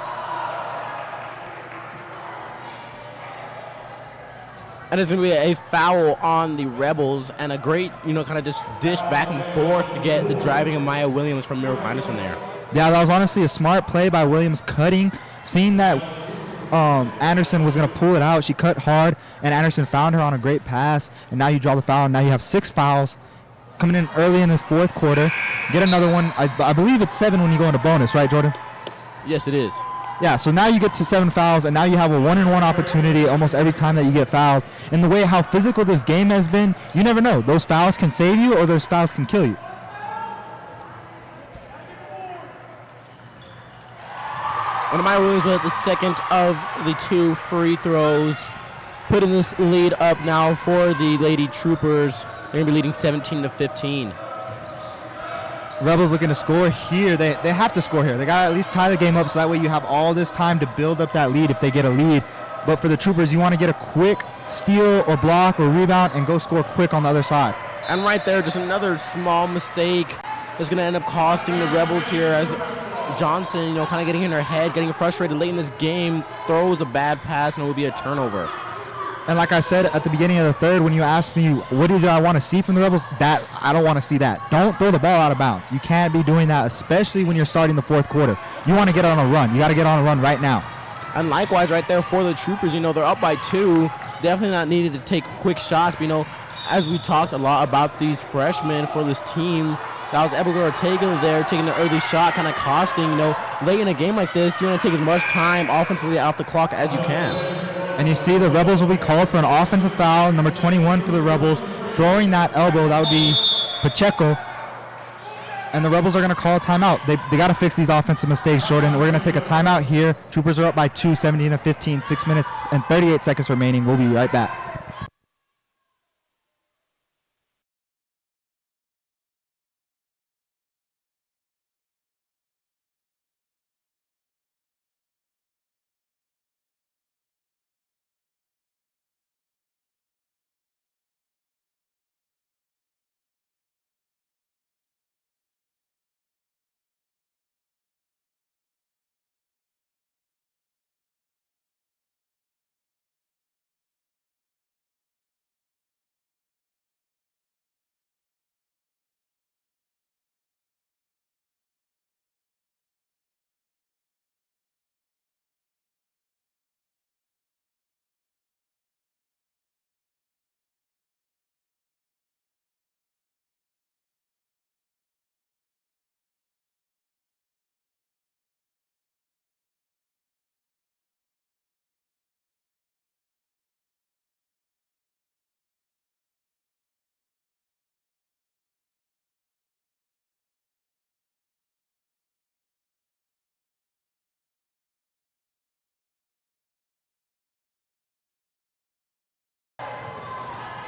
And it's going to be a foul on the Rebels, and a great, kind of just dish back and forth to get the driving of Maya Williams from Miracle Anderson there. Yeah, that was honestly a smart play by Williams, cutting, seeing that Anderson was going to pull it out. She cut hard, and Anderson found her on a great pass, and now you draw the foul, and now you have 6 fouls coming in early in this fourth quarter. Get another one. I believe it's 7 when you go into bonus, right, Jordan? Yes, it is. Yeah, so now you get to 7 fouls, and now you have a 1-and-1 opportunity almost every time that you get fouled. And the way how physical this game has been, you never know. Those fouls can save you, or those fouls can kill you. And Maya Williams with the second of the 2 free throws, putting this lead up now for the Lady Troopers. They're going to be leading 17-15. Rebels looking to score here. They have to score here. They got to at least tie the game up so that way you have all this time to build up that lead if they get a lead. But for the Troopers, you want to get a quick steal or block or rebound and go score quick on the other side. And right there, just another small mistake is going to end up costing the Rebels here as Johnson, kind of getting in her head, getting frustrated late in this game, throws a bad pass, and it will be a turnover. And like I said at the beginning of the third, when you asked me what did I want to see from the Rebels, that I don't want to see that. Don't throw the ball out of bounds. You can't be doing that, especially when you're starting the fourth quarter. You want to get on a run. You got to get on a run right now. And likewise, right there for the Troopers, they're up by 2. Definitely not needed to take quick shots. But, as we talked a lot about these freshmen for this team, that was Evelyn Ortega there taking the early shot, kind of costing. Late in a game like this, you want to take as much time offensively off the clock as you can. And you see the Rebels will be called for an offensive foul, number 21 for the Rebels, throwing that elbow. That would be Pacheco. And the Rebels are going to call a timeout. They got to fix these offensive mistakes, Jordan. We're going to take a timeout here. Troopers are up by 2, 17-15, 6 minutes and 38 seconds remaining. We'll be right back.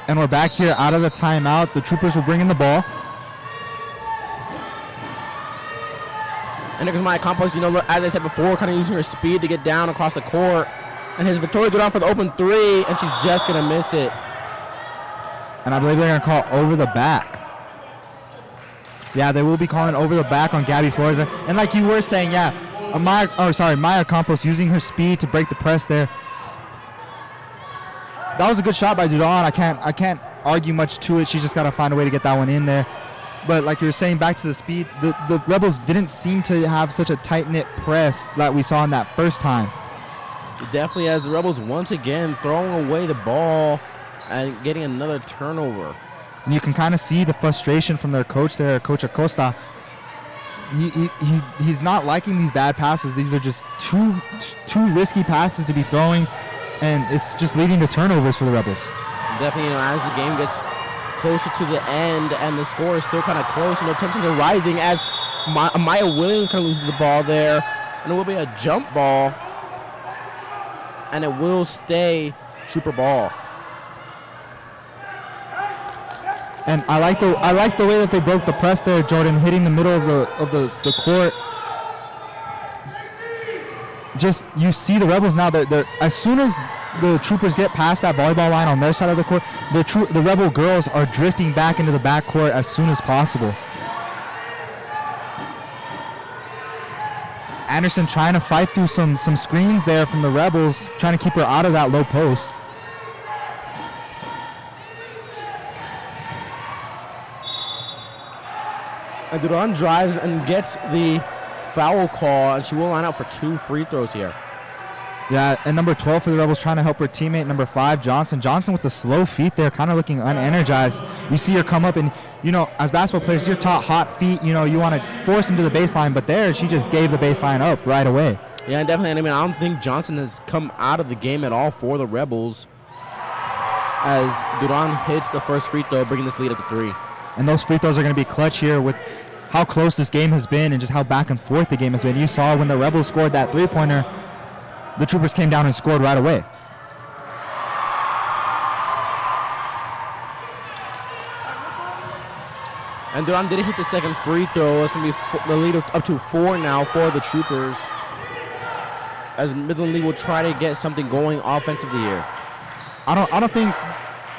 And we're back here out of the timeout. The Troopers will bring in the ball. And there's Maya Campos, as I said before, kind of using her speed to get down across the court. And his Victoria go down for the open 3, and she's just going to miss it. And I believe they're going to call over the back. Yeah, they will be calling over the back on Gabby Flores. And like you were saying, Maya Campos using her speed to break the press there. That was a good shot by Dudon. I can't argue much to it. She's just got to find a way to get that one in there. But like you were saying, back to the speed, the Rebels didn't seem to have such a tight-knit press that we saw in that first time. Definitely, as the Rebels once again throwing away the ball and getting another turnover. And you can kind of see the frustration from their coach there, Coach Acosta. He's not liking these bad passes. These are just too risky passes to be throwing. And it's just leading to turnovers for the Rebels. Definitely, as the game gets closer to the end and the score is still kind of close, tensions are rising as Maya Williams kind of loses the ball there. And it will be a jump ball. And it will stay Trooper ball. And I like the way that they broke the press there, Jordan, hitting the middle of the court. Just you see the Rebels now. They're as soon as the Troopers get past that volleyball line on their side of the court, the Rebel girls are drifting back into the backcourt as soon as possible. Anderson trying to fight through some screens there from the Rebels, trying to keep her out of that low post. And Duran drives and gets the foul call, and she will line up for 2 free throws here. Yeah, and number 12 for the Rebels trying to help her teammate, number 5, Johnson. Johnson with the slow feet there, kind of looking unenergized. You see her come up, and, as basketball players, you're taught hot feet. You want to force them to the baseline, but there she just gave the baseline up right away. Yeah, and definitely, I don't think Johnson has come out of the game at all for the Rebels as Duran hits the first free throw, bringing this lead up to 3. And those free throws are going to be clutch here with how close this game has been and just how back and forth the game has been. You saw when the Rebels scored that three-pointer, the Troopers came down and scored right away. And Duran did hit the second free throw. It's going to be the lead up to 4 now for the Troopers, as Midland Lee will try to get something going offensively here. I don't think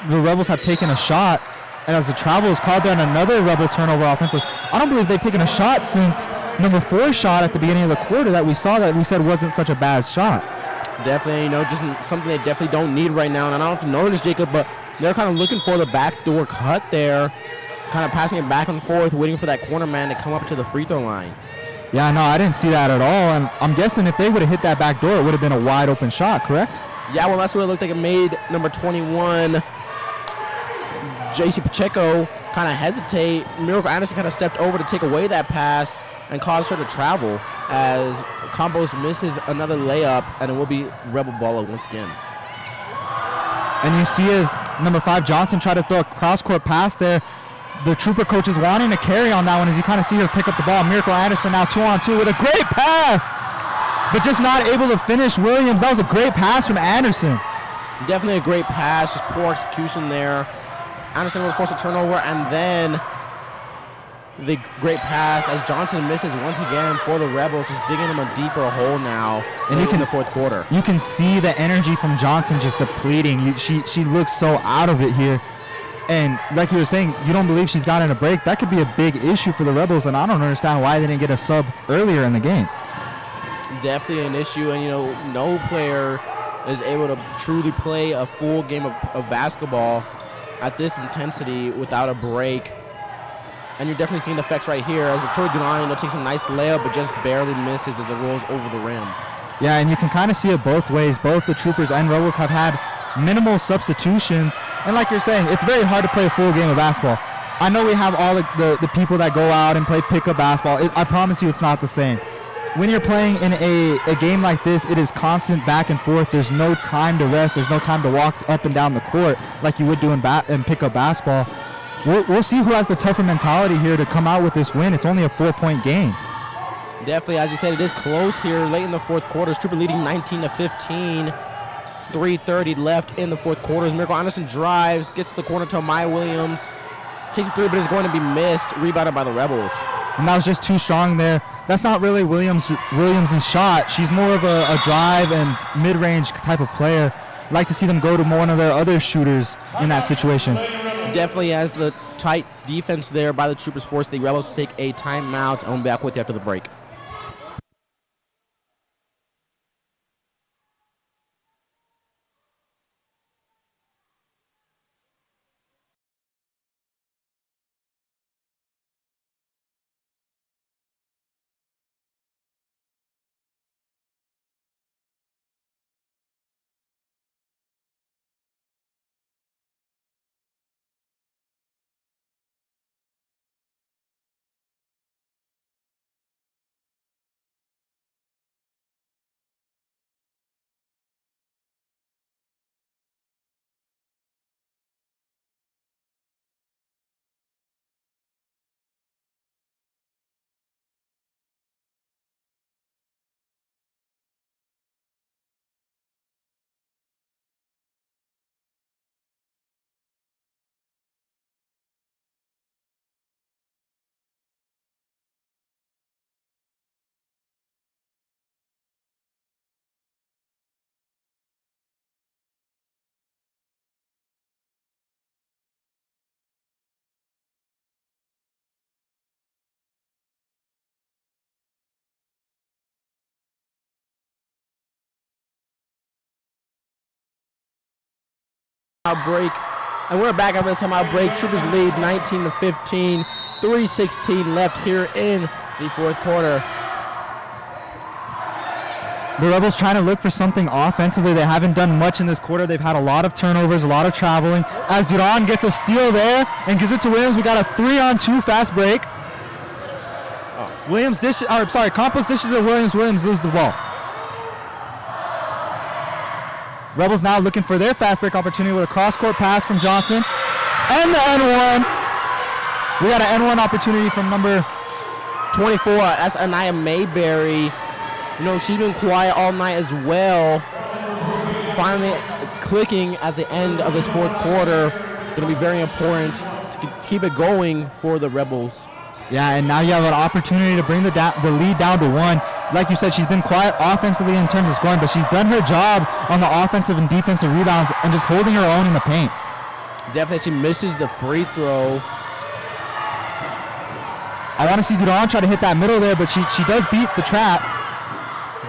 the Rebels have taken a shot, and as the travel is called down, another Rebel turnover offensive. I don't believe they've taken a shot since number 4 shot at the beginning of the quarter that we said wasn't such a bad shot. Definitely, just something they definitely don't need right now. And I don't know if you noticed, Jacob, but they're kind of looking for the backdoor cut there, kind of passing it back and forth, waiting for that corner man to come up to the free throw line. Yeah, no, I didn't see that at all. And I'm guessing if they would have hit that back door, it would have been a wide open shot, correct? Yeah, well, that's what it looked like. It made number 21, J.C. Pacheco, kind of hesitate. Miracle Anderson kind of stepped over to take away that pass and caused her to travel, as Campos misses another layup, and it will be Rebel ball once again. And you see as number 5, Johnson, try to throw a cross-court pass there. The Trooper coach is wanting to carry on that one as you kind of see her pick up the ball. Miracle Anderson now 2-on-2 with a great pass, but just not able to finish Williams. That was a great pass from Anderson. Definitely a great pass, just poor execution there. Anderson will force a turnover, and then the great pass as Johnson misses once again for the Rebels, just digging them a deeper hole now in the fourth quarter. You can see the energy from Johnson just depleting. She looks so out of it here. And like you were saying, you don't believe she's gotten a break. That could be a big issue for the Rebels, and I don't understand why they didn't get a sub earlier in the game. Definitely an issue, and no player is able to truly play a full game of basketball at this intensity without a break. And you're definitely seeing the effects right here as Victoria Duran takes a nice layup but just barely misses as it rolls over the rim. Yeah, and you can kind of see it both ways. Both the Troopers and Rebels have had minimal substitutions. And like you're saying, it's very hard to play a full game of basketball. I know we have all the people that go out and play pickup basketball. I promise you it's not the same. When you're playing in a game like this, it is constant back and forth. There's no time to rest. There's no time to walk up and down the court like you would do in pickup basketball. We'll see who has the tougher mentality here to come out with this win. It's only a 4-point game. Definitely, as you said, it is close here late in the fourth quarter. Trooper leading 19-15. 3:30 left in the fourth quarter. As Miracle Anderson drives, gets to the corner to Maya Williams. Takes a 3, but it's going to be missed. Rebounded by the Rebels. And that was just too strong there. That's not really Williams' shot. She's more of a drive and mid-range type of player. I'd like to see them go to one of their other shooters in that situation. Definitely, as the tight defense there by the Troopers forced the Rebels to take a timeout. I'll be back with you after the break. Break, and we're back after the timeout break. Troopers lead 19-15, 3:16 left here in the fourth quarter. The Rebels trying to look for something offensively. They haven't done much in this quarter. They've had a lot of turnovers, a lot of traveling. As Duran gets a steal there and gives it to Williams, we got a 3-on-2 fast break. Campos dishes it. Williams loses the ball. Rebels now looking for their fast break opportunity with a cross-court pass from Johnson. And the N1. We got an N1 opportunity from number 24. That's Anaya Mayberry. She's been quiet all night as well. Finally clicking at the end of this fourth quarter. going to be very important to keep it going for the Rebels. Yeah, and now you have an opportunity to bring the lead down to 1. Like you said, she's been quiet offensively in terms of scoring, but she's done her job on the offensive and defensive rebounds and just holding her own in the paint. Definitely, she misses the free throw. I want to see Duran try to hit that middle there, but she does beat the trap.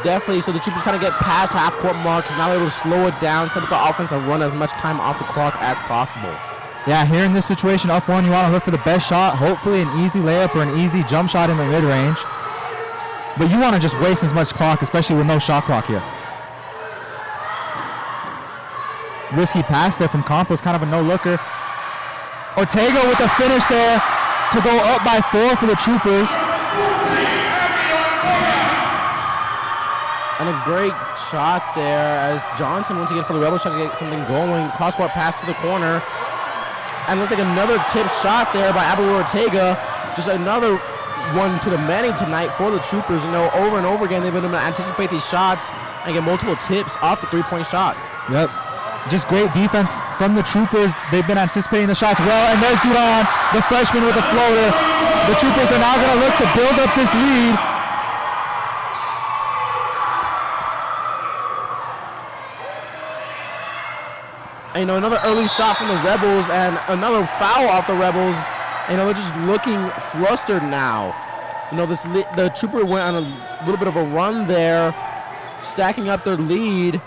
Definitely, so the Troopers kind of get past half-court mark because now they're able to slow it down, set up the offense, and run as much time off the clock as possible. Yeah, here in this situation, up 1, you want to look for the best shot, hopefully an easy layup or an easy jump shot in the mid-range. But you want to just waste as much clock, especially with no shot clock here. Risky pass there from Campos, kind of a no-looker. Ortega with the finish there to go up by 4 for the Troopers. And a great shot there as Johnson once again for the Rebels trying to get something going. Cross-court pass to the corner. And looked like another tip shot there by Abigail Ortega. Just another one to the many tonight for the Troopers. You know, over and over again, they've been able to anticipate these shots and get multiple tips off the three-point shots. Yep. Just great defense from the Troopers. They've been anticipating the shots well. And there's Duran, the freshman with a floater. The Troopers are now going to look to build up this lead. You know, another early shot from the Rebels and another foul off the Rebels. You know, they're just looking flustered now. You know, the Trooper went on a little bit of a run there, stacking up their lead.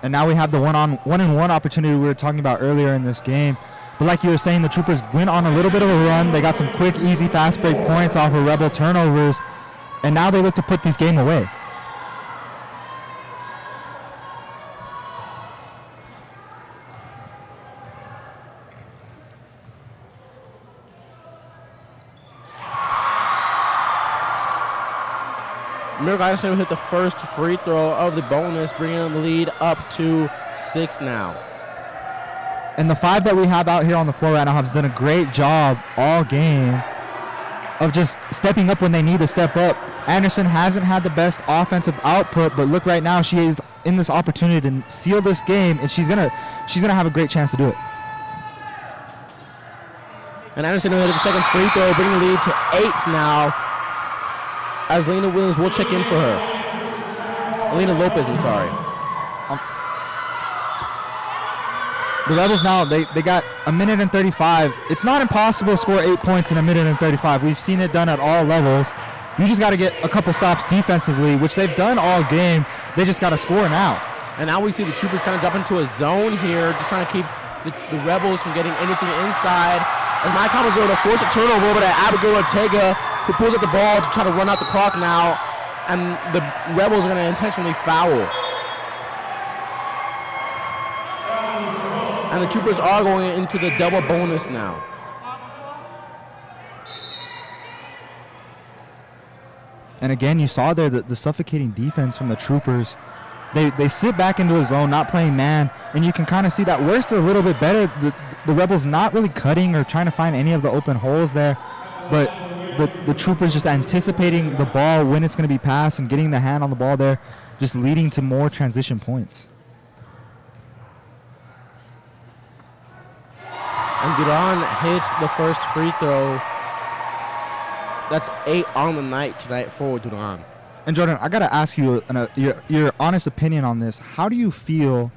And now we have the one-and-one opportunity we were talking about earlier in this game. But like you were saying, the Troopers went on a little bit of a run. They got some quick, easy, fast break points off of Rebel turnovers. And now they look to put this game away. Miracle Anderson hit the first free throw of the bonus, bringing the lead up to 6 now. And the 5 that we have out here on the floor right now have done a great job all game of just stepping up when they need to step up. Anderson hasn't had the best offensive output, but look right now, she is in this opportunity to seal this game, and she's gonna have a great chance to do it. And Anderson hit the second free throw, bringing the lead to 8 now. As Lena Williams will check in for her. Lena Lopez, I'm sorry. The Rebels now, they got a minute and 35. It's not impossible to score 8 points in a minute and 35. We've seen it done at all levels. You just got to get a couple stops defensively, which they've done all game. They just got to score now. And now we see the Troopers kind of drop into a zone here, just trying to keep the Rebels from getting anything inside. As Mike Campos able to force a turnover over to Abigail Ortega, who pulls up the ball to try to run out the clock now, and the Rebels are going to intentionally foul. And the Troopers are going into the double bonus now. And again, you saw there the suffocating defense from the Troopers. They sit back into a zone, not playing man, and you can kind of see that works a little bit better. The Rebels not really cutting or trying to find any of the open holes there, but the Troopers just anticipating the ball when it's going to be passed and getting the hand on the ball there, just leading to more transition points. And Duran hits the first free throw. That's 8 on the night tonight for Duran. And Jordan, I got to ask you your honest opinion on this. How do you feel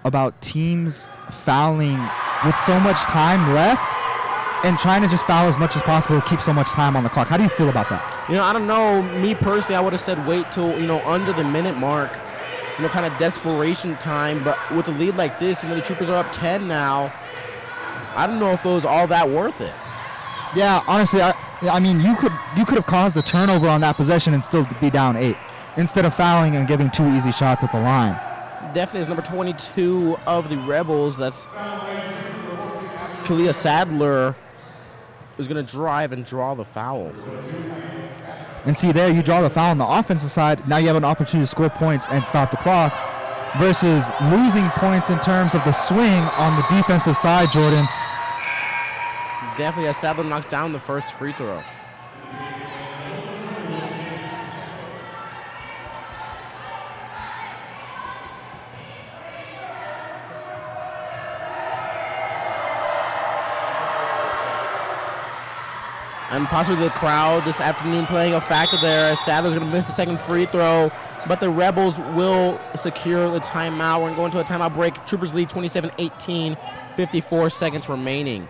about teams fouling with so much time left and trying to just foul as much as possible to keep so much time on the clock? How do you feel about that? You know, I don't know. Me personally, I would have said wait till, under the minute mark, kind of desperation time. But with a lead like this, the Troopers are up 10 now. I don't know if it was all that worth it. Yeah, honestly, I mean, you could have caused a turnover on that possession and still be down 8 instead of fouling and giving 2 easy shots at the line. Definitely is number 22 of the Rebels. That's Kalia Sadler, is going to drive and draw the foul. And see there, you draw the foul on the offensive side. Now you have an opportunity to score points and stop the clock versus losing points in terms of the swing on the defensive side, Jordan. definitely as Sadler knocks down the first free throw. And possibly the crowd this afternoon playing a factor there as Sadler's going to miss the second free throw, but the Rebels will secure the timeout. We're going to a timeout break. Troopers lead 27-18, 54 seconds remaining.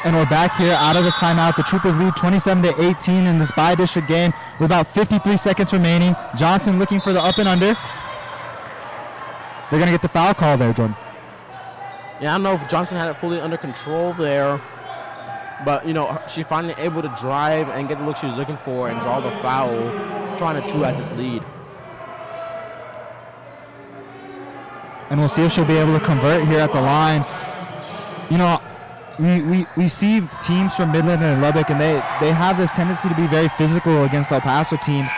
And we're back here out of the timeout. The Troopers lead 27-18 in this bi-district game with about 53 seconds remaining. Johnson looking for the up and under. They're going to get the foul call there, Jordan. Yeah, I don't know if Johnson had it fully under control there, but, you know, she finally able to drive and get the look she was looking for and draw the foul, trying to chew at this lead. And we'll see if she'll be able to convert here at the line. You know, we see teams from Midland and Lubbock, and they have this tendency to be very physical against El Paso teams.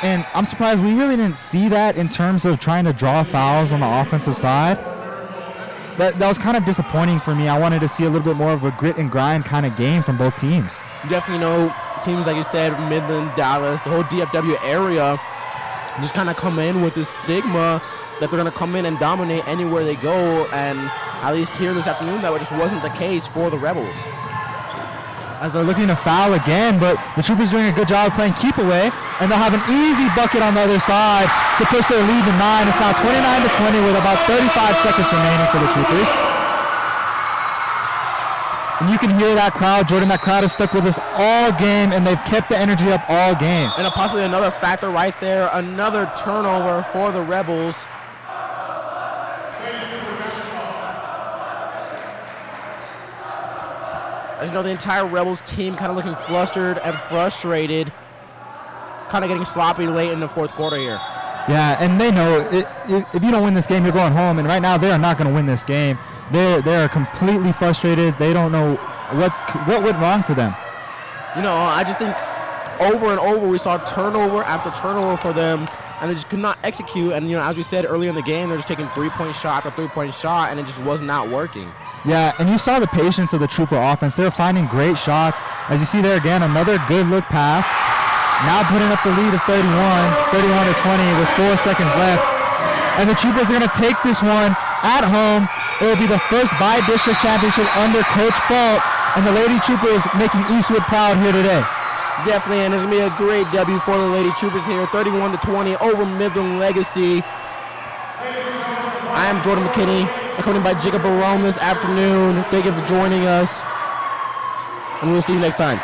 And I'm surprised we really didn't see that in terms of trying to draw fouls on the offensive side. That was kind of disappointing for me. I wanted to see a little bit more of a grit and grind kind of game from both teams. You definitely know teams, like you said, Midland, Dallas, the whole DFW area, just kind of come in with this stigma that they're going to come in and dominate anywhere they go, and at least here this afternoon, that just wasn't the case for the Rebels. As they're looking to foul again, but the Troopers doing a good job of playing keep away, and they'll have an easy bucket on the other side to push their lead to 9. It's now 29-20 with about 35 seconds remaining for the Troopers. And you can hear that crowd, Jordan. That crowd has stuck with us all game, and they've kept the energy up all game. And possibly another factor right there, another turnover for the Rebels. As you know, the entire Rebels team kind of looking flustered and frustrated, kind of getting sloppy late in the fourth quarter here. Yeah, and they know if you don't win this game, you're going home. And right now, they are not going to win this game. They are completely frustrated. They don't know what went wrong for them. You know, I just think over and over we saw turnover after turnover for them, and they just could not execute. And, you know, as we said earlier in the game, they're just taking three-point shot after three-point shot, and it just was not working. Yeah, and you saw the patience of the Trooper offense. They were finding great shots. As you see there again, another good look pass. Now putting up the lead of 31-20 with 4 seconds left. And the Troopers are going to take this one at home. It will be the first bi-district championship under Coach Fault, and the Lady Troopers making Eastwood proud here today. Definitely, and it's going to be a great W for the Lady Troopers here, 31-20 over Midland Legacy. I am Jordan McKinney, accompanied by Jacob Barone this afternoon. Thank you for joining us, and we'll see you next time.